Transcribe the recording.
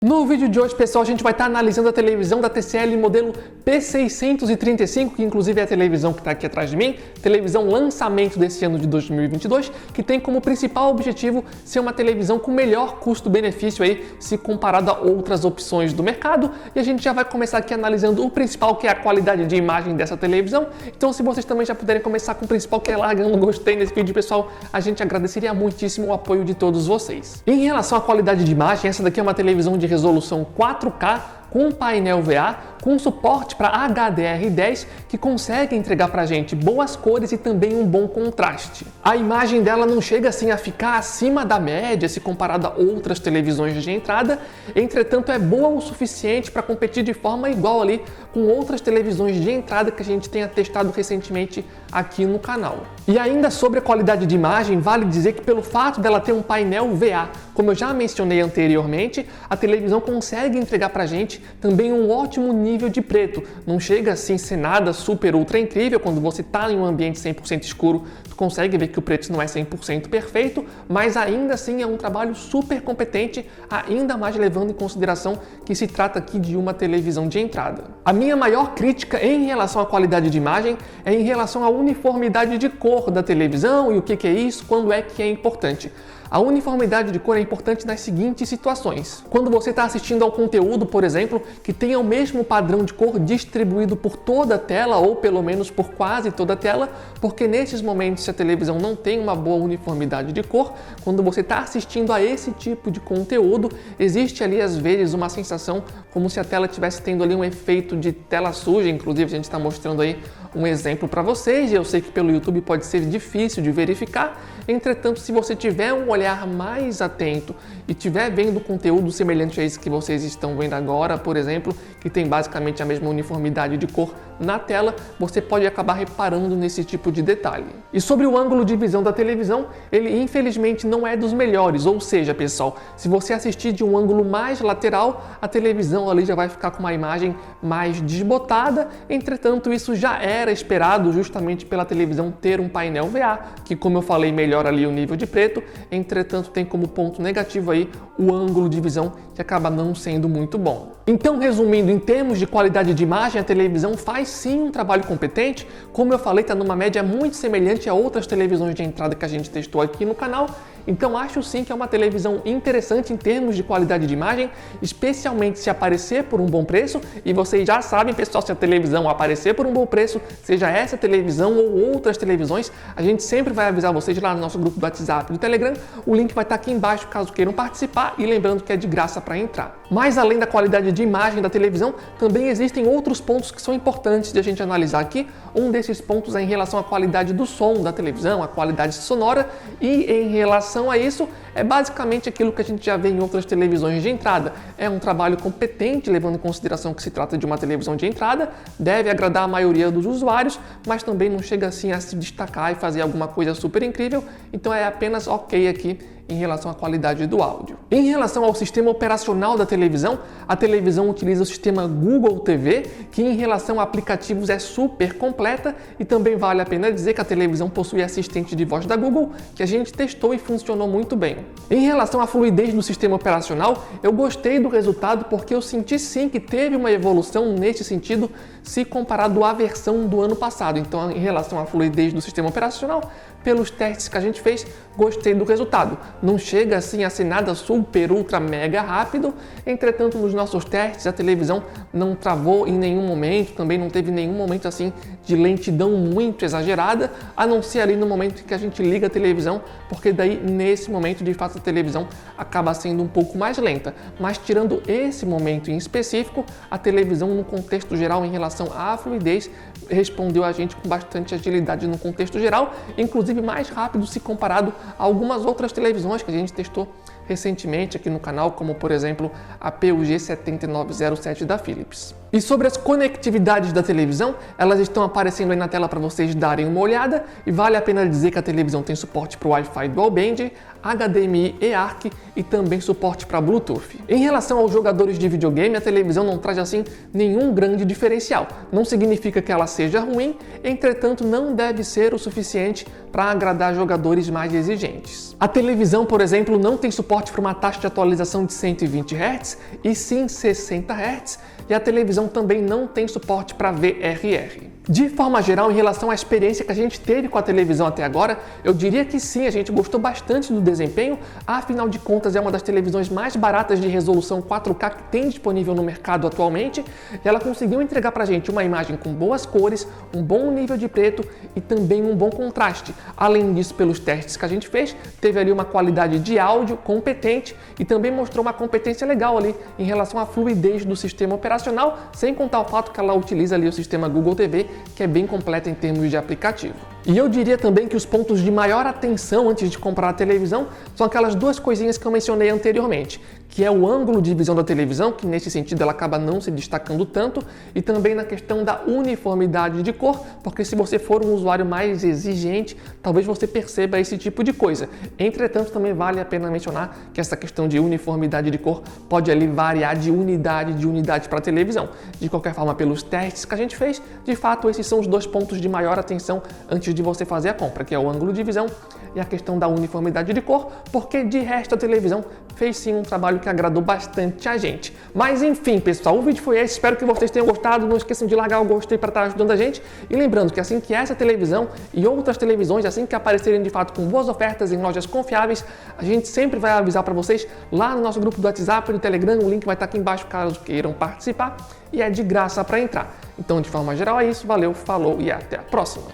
No vídeo de hoje, pessoal, a gente vai estar analisando a televisão da TCL modelo P635, que inclusive é a televisão que está aqui atrás de mim, televisão lançamento desse ano de 2022, que tem como principal objetivo ser uma televisão com melhor custo-benefício aí, se comparado a outras opções do mercado. E a gente já vai começar aqui analisando o principal, que é a qualidade de imagem dessa televisão. Então, se vocês também já puderem começar com o principal, que é largando gostei nesse vídeo, pessoal, a gente agradeceria muitíssimo o apoio de todos vocês. Em relação à qualidade de imagem, essa daqui é uma televisão de resolução 4K com painel VA, com suporte para HDR10, que consegue entregar para a gente boas cores e também um bom contraste. A imagem dela não chega assim a ficar acima da média se comparada a outras televisões de entrada, entretanto é boa o suficiente para competir de forma igual ali com outras televisões de entrada que a gente tenha testado recentemente aqui no canal. E ainda sobre a qualidade de imagem, vale dizer que pelo fato dela ter um painel VA, como eu já mencionei anteriormente, a televisão consegue entregar para a gente também um ótimo nível de preto. Não chega assim a ser nada super ultra incrível. Quando você está em um ambiente 100% escuro, tu consegue ver que o preto não é 100% perfeito, mas ainda assim é um trabalho super competente, ainda mais levando em consideração que se trata aqui de uma televisão de entrada. A minha maior crítica em relação à qualidade de imagem é em relação à uniformidade de cor da televisão e o que é isso, quando é que é importante. A uniformidade de cor é importante nas seguintes situações. Quando você está assistindo ao conteúdo, por exemplo, que tenha o mesmo padrão de cor distribuído por toda a tela, ou pelo menos por quase toda a tela, porque nesses momentos, se a televisão não tem uma boa uniformidade de cor, quando você está assistindo a esse tipo de conteúdo, existe ali às vezes uma sensação como se a tela estivesse tendo ali um efeito de tela suja. Inclusive a gente está mostrando aí um exemplo para vocês, e eu sei que pelo YouTube pode ser difícil de verificar. Entretanto, se você tiver um olhar mais atento e estiver vendo conteúdo semelhante a esse que vocês estão vendo agora, por exemplo, que tem basicamente a mesma uniformidade de cor na tela, você pode acabar reparando nesse tipo de detalhe. E sobre o ângulo de visão da televisão, ele infelizmente não é dos melhores, ou seja, pessoal, se você assistir de um ângulo mais lateral, a televisão ali já vai ficar com uma imagem mais desbotada. Entretanto, isso já era esperado justamente pela televisão ter um painel VA, que, como eu falei, melhora ali o nível de preto. Entretanto, tem como ponto negativo aí o ângulo de visão, que acaba não sendo muito bom. Então, resumindo, em termos de qualidade de imagem, a televisão faz sim um trabalho competente. Como eu falei, está numa média muito semelhante a outras televisões de entrada que a gente testou aqui no canal. Então acho sim que é uma televisão interessante em termos de qualidade de imagem, especialmente se aparecer por um bom preço. E vocês já sabem, pessoal, se a televisão aparecer por um bom preço, seja essa televisão ou outras televisões, a gente sempre vai avisar vocês lá no nosso grupo do WhatsApp e do Telegram. O link vai estar aqui embaixo caso queiram participar, e lembrando que é de graça para entrar. Mas além da qualidade de imagem da televisão, também existem outros pontos que são importantes de a gente analisar aqui. Um desses pontos é em relação à qualidade do som da televisão, a qualidade sonora, e em relação a isso, é basicamente aquilo que a gente já vê em outras televisões de entrada. É um trabalho competente, levando em consideração que se trata de uma televisão de entrada, deve agradar a maioria dos usuários, mas também não chega assim a se destacar e fazer alguma coisa super incrível, então é apenas ok aqui em relação à qualidade do áudio. Em relação ao sistema operacional da televisão, a televisão utiliza o sistema Google TV, que em relação a aplicativos é super completa, e também vale a pena dizer que a televisão possui assistente de voz da Google, que a gente testou e funcionou muito bem. Em relação à fluidez do sistema operacional, eu gostei do resultado porque eu senti sim que teve uma evolução nesse sentido se comparado à versão do ano passado. Então, em relação à fluidez do sistema operacional, pelos testes que a gente fez, gostei do resultado. Não chega assim a ser nada super, ultra, mega rápido. Entretanto, nos nossos testes, a televisão não travou em nenhum momento, também não teve nenhum momento assim de lentidão muito exagerada, a não ser ali no momento em que a gente liga a televisão, porque daí, nesse momento, de fato, a televisão acaba sendo um pouco mais lenta. Mas tirando esse momento em específico, a televisão, no contexto geral, em relação à fluidez, respondeu a gente com bastante agilidade no contexto geral, inclusive mais rápido se comparado a algumas outras televisões que a gente testou recentemente aqui no canal, como por exemplo a PUG 7907 da Philips. E sobre as conectividades da televisão, elas estão aparecendo aí na tela para vocês darem uma olhada, e vale a pena dizer que a televisão tem suporte para o Wi-Fi Dual Band, HDMI e ARC, e também suporte para Bluetooth. Em relação aos jogadores de videogame, a televisão não traz assim nenhum grande diferencial. Não significa que ela seja ruim, entretanto não deve ser o suficiente para agradar jogadores mais exigentes. A televisão, por exemplo, não tem suporte suporte para uma taxa de atualização de 120 Hz e sim 60 Hz, e a televisão também não tem suporte para VRR. De forma geral, em relação à experiência que a gente teve com a televisão até agora, eu diria que sim, a gente gostou bastante do desempenho, afinal de contas é uma das televisões mais baratas de resolução 4K que tem disponível no mercado atualmente, e ela conseguiu entregar pra gente uma imagem com boas cores, um bom nível de preto e também um bom contraste. Além disso, pelos testes que a gente fez, teve ali uma qualidade de áudio competente e também mostrou uma competência legal ali em relação à fluidez do sistema operacional, sem contar o fato que ela utiliza ali o sistema Google TV, que é bem completa em termos de aplicativo. E eu diria também que os pontos de maior atenção antes de comprar a televisão são aquelas duas coisinhas que eu mencionei anteriormente, que é o ângulo de visão da televisão, que nesse sentido ela acaba não se destacando tanto, e também na questão da uniformidade de cor, porque se você for um usuário mais exigente, talvez você perceba esse tipo de coisa. Entretanto, também vale a pena mencionar que essa questão de uniformidade de cor pode ali variar de unidade para a televisão. De qualquer forma, pelos testes que a gente fez, de fato esses são os dois pontos de maior atenção antes de você fazer a compra, que é o ângulo de visão e a questão da uniformidade de cor, porque de resto a televisão fez sim um trabalho que agradou bastante a gente. Mas enfim, pessoal, o vídeo foi esse, espero que vocês tenham gostado, não esqueçam de largar o gostei para estar ajudando a gente, e lembrando que assim que essa televisão e outras televisões, assim que aparecerem de fato com boas ofertas em lojas confiáveis, a gente sempre vai avisar para vocês lá no nosso grupo do WhatsApp e do Telegram, o link vai estar aqui embaixo caso queiram participar, e é de graça para entrar. Então, de forma geral é isso, valeu, falou e até a próxima!